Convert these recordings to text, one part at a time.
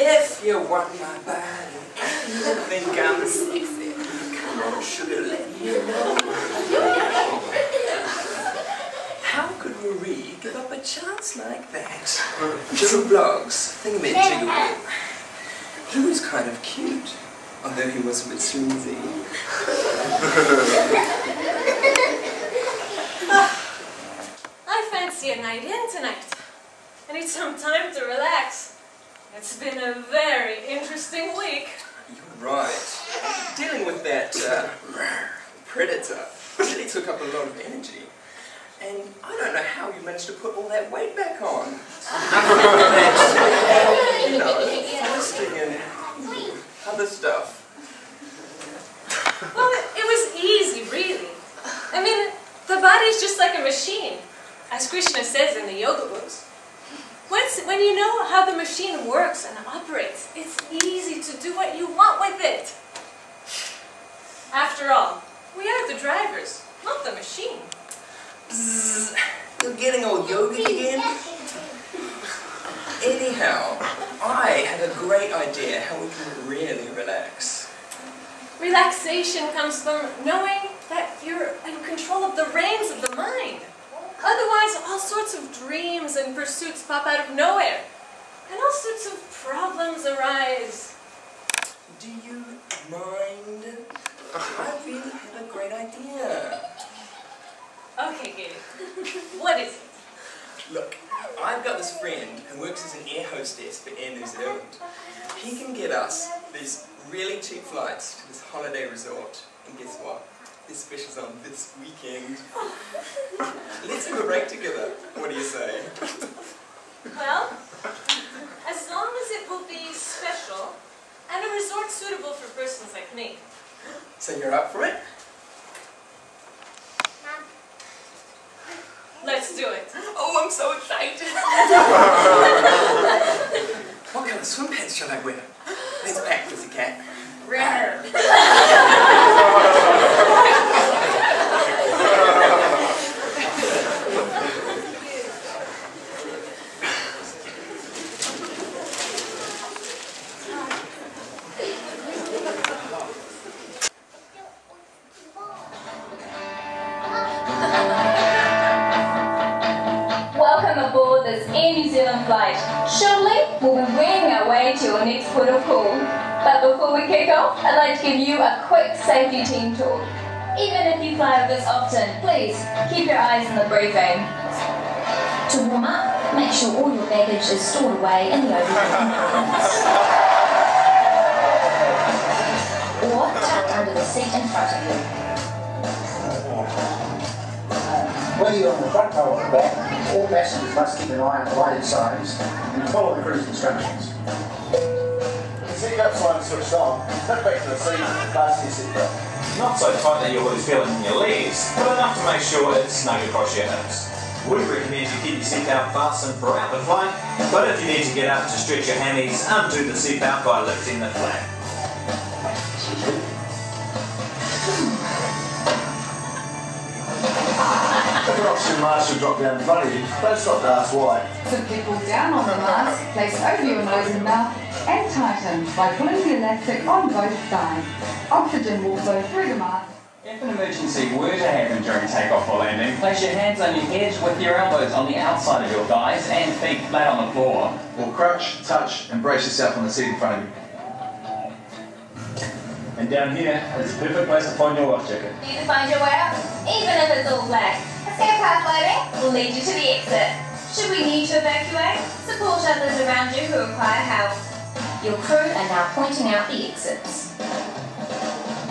If you want my body, you think I'm sexy, come on, sugar, let me know. How could Marie give up a chance like that? Little blogs, thingamajiggle. He was kind of cute, although he was a bit sleazy. I fancy a night in tonight. I need some time to relax. It's been a very interesting week. You're right. Dealing with that predator really took up a lot of energy. And I don't know how you managed to put all that weight back on. You know, fasting and other stuff. Well, it was easy, really. I mean, the body's just like a machine, as Krishna says in the yoga books. When you know how the machine works and operates, it's easy to do what you want with it. After all, we are the drivers, not the machine. Bzzz, you're getting all yogi again? Anyhow, I had a great idea how we can really relax. Relaxation comes from knowing that you're in control of the reins of the mind. Otherwise, all sorts of dreams and pursuits pop out of nowhere. And all sorts of problems arise. Do you mind? I really had a great idea. Okay, Giddy. What is it? Look, I've got this friend who works as an air hostess for Air New Zealand. He can get us these really cheap flights to this holiday resort. And guess what? This special's on this weekend. Let's have a break together. What do you say? Well, as long as it will be special and a resort suitable for persons like me. So you're up for it? Let's do it. Oh, I'm so excited! What kind of swim pants shall I wear? Let's pack, pussycat. Rare. Welcome aboard this Air New Zealand flight. Shortly, we'll be winging our way to your next port of call. But before we kick off, I'd like to give you a quick safety team talk. Even if you fly with us often, please keep your eyes on the briefing. To warm up, make sure all your baggage is stored away in the overhead compartments. Or tucked under the seat in front of you. Whether you're on the front row or the back, all passengers must keep an eye on the lighted signs and follow the crew's instructions. The seatbelt sign is switched on. Tuck back to the seat and fasten your seatbelt. Not so tight that you're always feeling in your legs, but enough to make sure it's snug across your hips. We recommend you keep your seatbelt fastened throughout the flight, but if you need to get up to stretch your hammies, undo the seatbelt by lifting the flap. If an oxygen mask should drop down in front of you, don't stop to ask why. Simply pull down on the mask, place over your nose and mouth, and tighten by pulling the elastic on both sides. Oxygen will flow through the mask. If an emergency were to happen during takeoff or landing, place your hands on your head with your elbows on the outside of your thighs and feet flat on the floor. Or crouch, touch, and brace yourself on the seat in front of you. And down here is the perfect place to find your life jacket. Need to find your way out, even if it's all black. A spare path loading will lead you to the exit. Should we need to evacuate, support others around you who require help. Your crew are now pointing out the exits.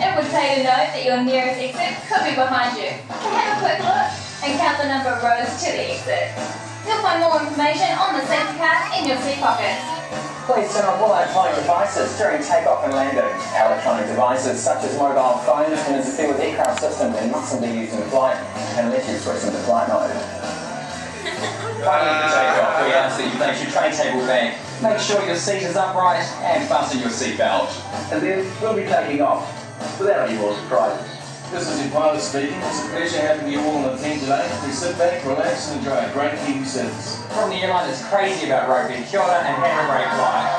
It would pay to note that your nearest exit could be behind you. So have a quick look and count the number of rows to the exit. You'll find more information on the safety card in your seat pockets. Please turn off all electronic devices during takeoff and landing. Electronic devices such as mobile phones can interfere with aircraft systems and mustn't be used in flight unless you switch into flight mode. Finally, for takeoff, we ask that you place your tray table back, make sure your seat is upright, and fasten your seatbelt. And then we'll be taking off, without any more surprises. This is your pilot speaking. It's a pleasure having you all on the team today. Please sit back, relax, and enjoy a great Kiwi service. From the airline that's crazy about rugby, kia ora and have a great flight.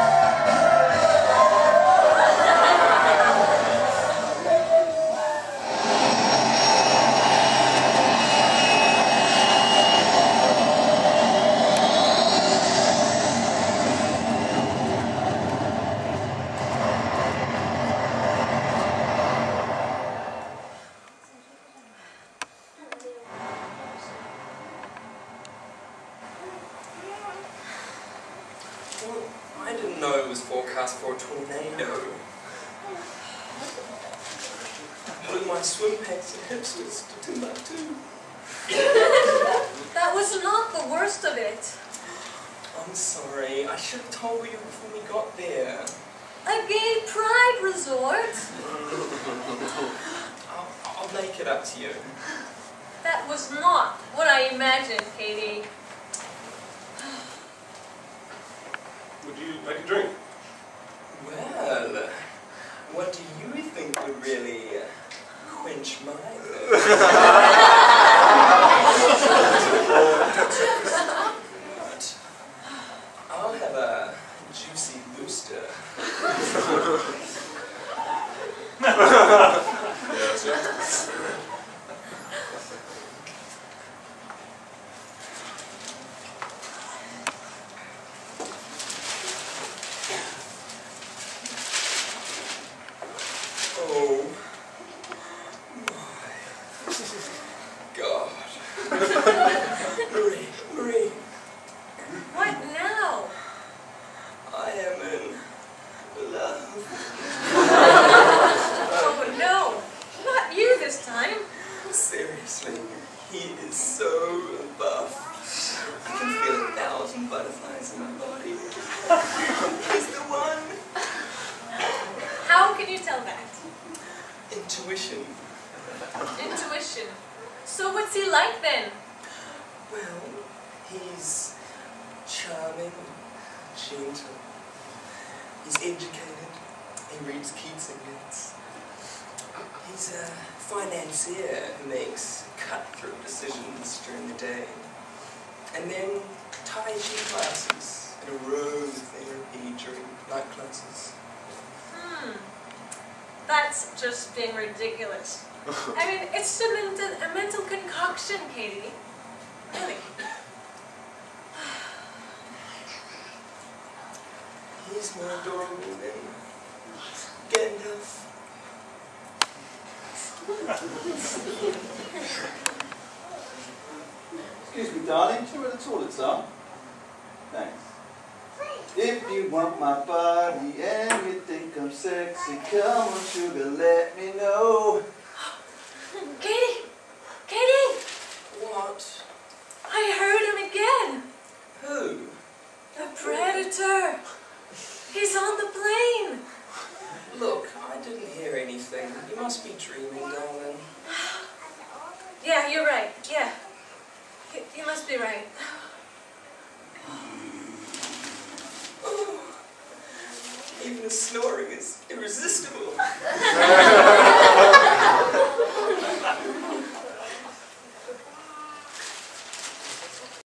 I didn't know it was forecast for a tornado. Blew my swim pants and hipsters to Timbuktu. That was not the worst of it. I'm sorry, I should have told you before we got there. A gay pride resort? I'll make it up to you. That was not what I imagined, Katie. Would you like a drink? Well, what do you think would really quench my thirst? But I'll have a juicy booster. Yes, yeah. Oh my God. Marie, What now? I am in love. Oh no, not you this time. Seriously, he is so buff. I can feel 1,000 butterflies in my body. He's the one. How can you tell that? Intuition. Intuition. So what's he like then? Well, he's charming, gentle. He's educated. He reads Keats and Yeats. He's a financier who makes cutthroat decisions during the day. And then Tai Chi classes and aromatherapy during night classes. That's just being ridiculous. I mean, it's a mental concoction, Katie. Really. He's more adorable than Gandalf. Excuse me, darling, do you know where the toilets are? Thanks. If you want my body and you think I'm sexy, come on, sugar, let me know. Katie! Katie! What? I heard him again! Who? The Predator! He's on the plane! Look, I didn't hear anything. You must be dreaming, darling. Yeah, you're right. Yeah. You must be right. Even the snoring is irresistible.